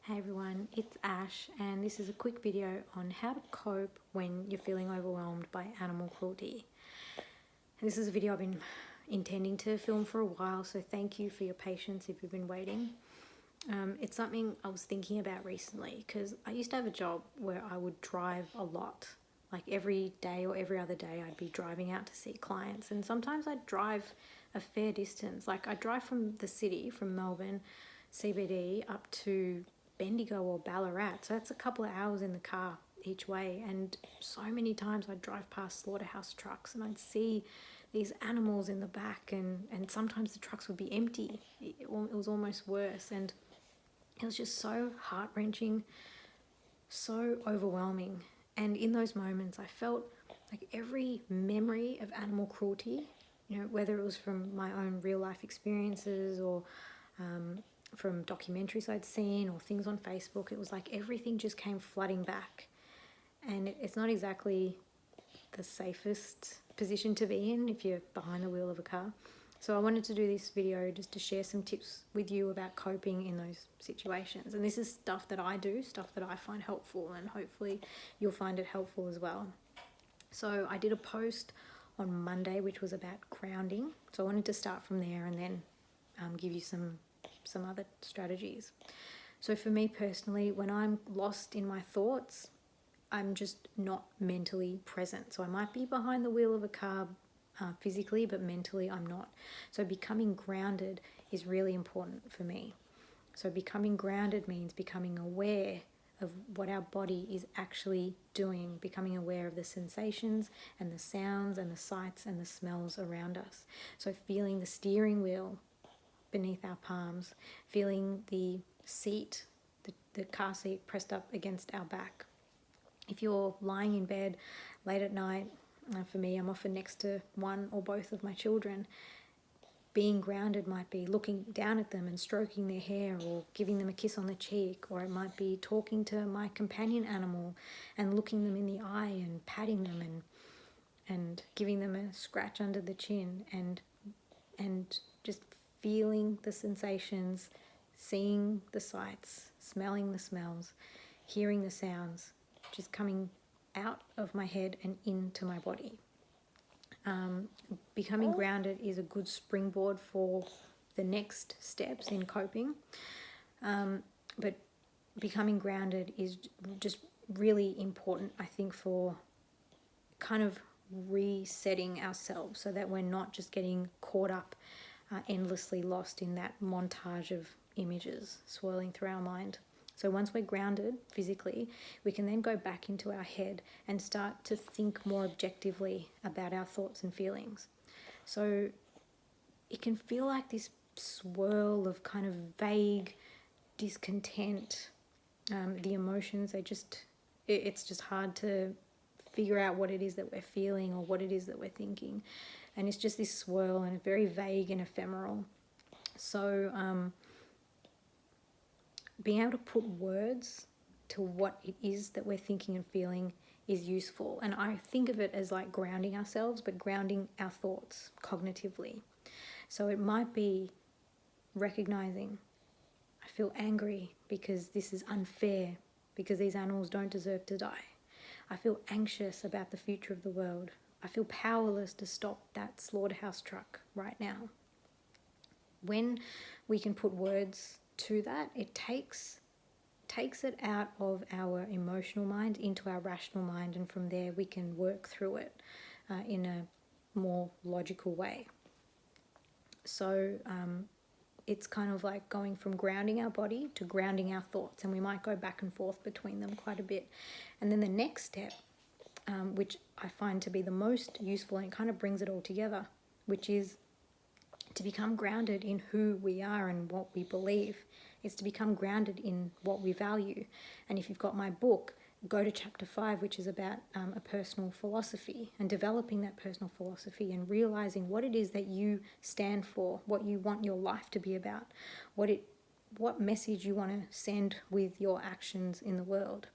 Hey everyone, it's Ash and this is a quick video on how to cope when you're feeling overwhelmed by animal cruelty. This is a video I've been intending to film for a while, so thank you for your patience if you've been waiting. It's something I was thinking about recently because I used to have a job where I would drive a lot. Like every day or every other day I'd be driving out to see clients, and sometimes I'd drive a fair distance. Like I'd drive from the city, from Melbourne CBD up to Bendigo or Ballarat, so that's a couple of hours in the car each way. And so many times I'd drive past slaughterhouse trucks and I'd see these animals in the back, and sometimes the trucks would be empty. It was almost worse, and it was just so heart-wrenching, so overwhelming. And in those moments I felt like every memory of animal cruelty, whether it was from my own real life experiences or from documentaries I'd seen or things on Facebook, it was like everything just came flooding back. And it's not exactly the safest position to be in if you're behind the wheel of a car. So I wanted to do this video just to share some tips with you about coping in those situations. And this is stuff that I do, stuff that I find helpful, and hopefully you'll find it helpful as well. So I did a post on Monday which was about grounding. So I wanted to start from there and then give you some other strategies. So for me personally, when I'm lost in my thoughts, I'm just not mentally present. So I might be behind the wheel of a car physically, but mentally I'm not. So becoming grounded is really important for me. So becoming grounded means becoming aware of what our body is actually doing, becoming aware of the sensations and the sounds and the sights and the smells around us. So feeling the steering wheel beneath our palms, feeling the seat, the car seat pressed up against our back. If you're lying in bed late at night, for me, I'm often next to one or both of my children. Being grounded might be looking down at them and stroking their hair or giving them a kiss on the cheek, or it might be talking to my companion animal and looking them in the eye and patting them and giving them a scratch under the chin and just feeling the sensations, seeing the sights, smelling the smells, hearing the sounds, just coming out of my head and into my body. Becoming grounded is a good springboard for the next steps in coping. But becoming grounded is just really important, I think, for kind of resetting ourselves so that we're not just getting caught up endlessly lost in that montage of images swirling through our mind. So once we're grounded physically, we can then go back into our head and start to think more objectively about our thoughts and feelings. So it can feel like this swirl of kind of vague discontent. The emotions, it's just hard to figure out what it is that we're feeling or what it is that we're thinking. And it's just this swirl, and it's very vague and ephemeral. So being able to put words to what it is that we're thinking and feeling is useful. And I think of it as like grounding ourselves, but grounding our thoughts cognitively. So it might be recognizing, I feel angry because this is unfair, because these animals don't deserve to die. I feel anxious about the future of the world. I feel powerless to stop that slaughterhouse truck right now. When we can put words to that, it takes it out of our emotional mind into our rational mind, and from there we can work through it in a more logical way. So it's kind of like going from grounding our body to grounding our thoughts, and we might go back and forth between them quite a bit. And then the next step, which I find to be the most useful, and it kind of brings it all together, which is to become grounded in who we are and what we believe. It's to become grounded in what we value. And if you've got my book, go to chapter 5, which is about a personal philosophy, and developing that personal philosophy and realizing what it is that you stand for, what you want your life to be about, what message you want to send with your actions in the world.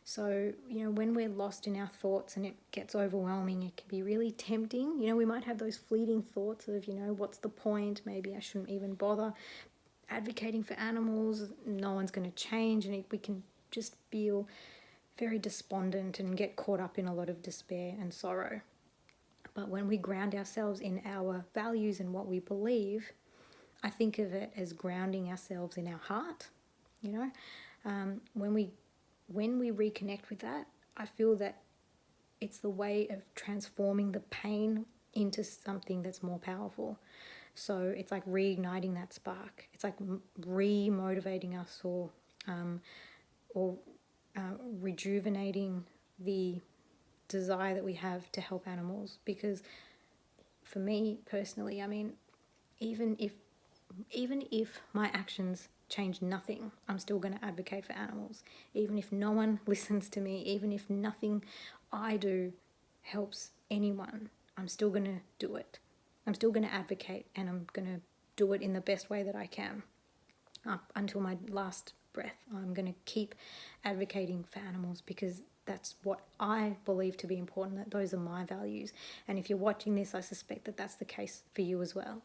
So, when we're lost in our thoughts and it gets overwhelming, it can be really tempting. We might have those fleeting thoughts of, what's the point? Maybe I shouldn't even bother. advocating for animals, no one's going to change, and we can just feel very despondent and get caught up in a lot of despair and sorrow. But when we ground ourselves in our values and what we believe, I think of it as grounding ourselves in our heart. You know, when we reconnect with that, I feel that it's the way of transforming the pain into something that's more powerful. So it's like reigniting that spark. It's like re-motivating us, or rejuvenating the desire that we have to help animals. Because for me personally, I mean, even if my actions change nothing, I'm still going to advocate for animals. Even if no one listens to me, even if nothing I do helps anyone, I'm still going to do it. I'm still going to advocate, and I'm going to do it in the best way that I can. Up until my last breath, I'm going to keep advocating for animals, because that's what I believe to be important, that those are my values. And if you're watching this, I suspect that that's the case for you as well.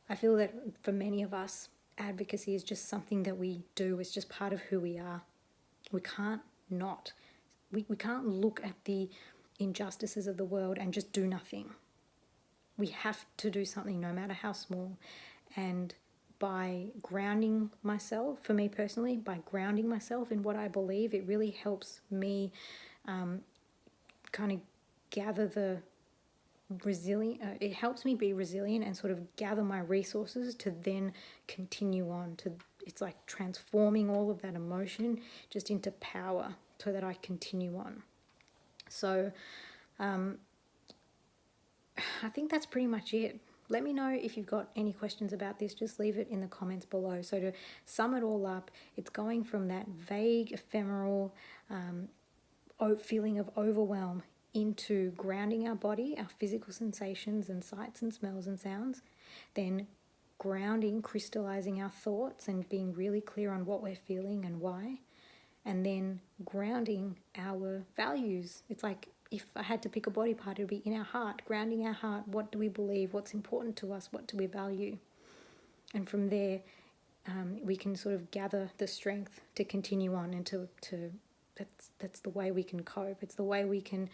I feel that for many of us, advocacy is just something that we do. It's just part of who we are. We can't not. We can't look at the injustices of the world and just do nothing. We have to do something, no matter how small. And by grounding myself, for me personally, by grounding myself in what I believe, it really helps me kind of gather the resilient. It helps me be resilient and sort of gather my resources to then continue on. It's like transforming all of that emotion just into power so that I continue on. So I think that's pretty much it. Let me know if you've got any questions about this. Just leave it in the comments below. So to sum it all up, it's going from that vague, ephemeral feeling of overwhelm into grounding our body, our physical sensations and sights and smells and sounds, then grounding, crystallizing our thoughts and being really clear on what we're feeling and why, and then grounding our values. It's like, if I had to pick a body part, it would be in our heart, grounding our heart. What do we believe? What's important to us? What do we value? And from there, we can sort of gather the strength to continue on, and that's the way we can cope. It's the way we can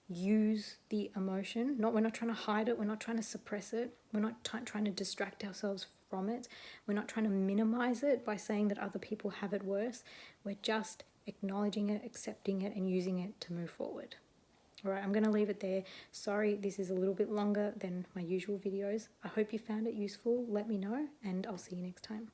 use the emotion. We're not trying to hide it. We're not trying to suppress it. We're not trying to distract ourselves from it. We're not trying to minimize it by saying that other people have it worse. We're just acknowledging it, accepting it, and using it to move forward. All right, I'm going to leave it there. Sorry, this is a little bit longer than my usual videos. I hope you found it useful. Let me know, and I'll see you next time.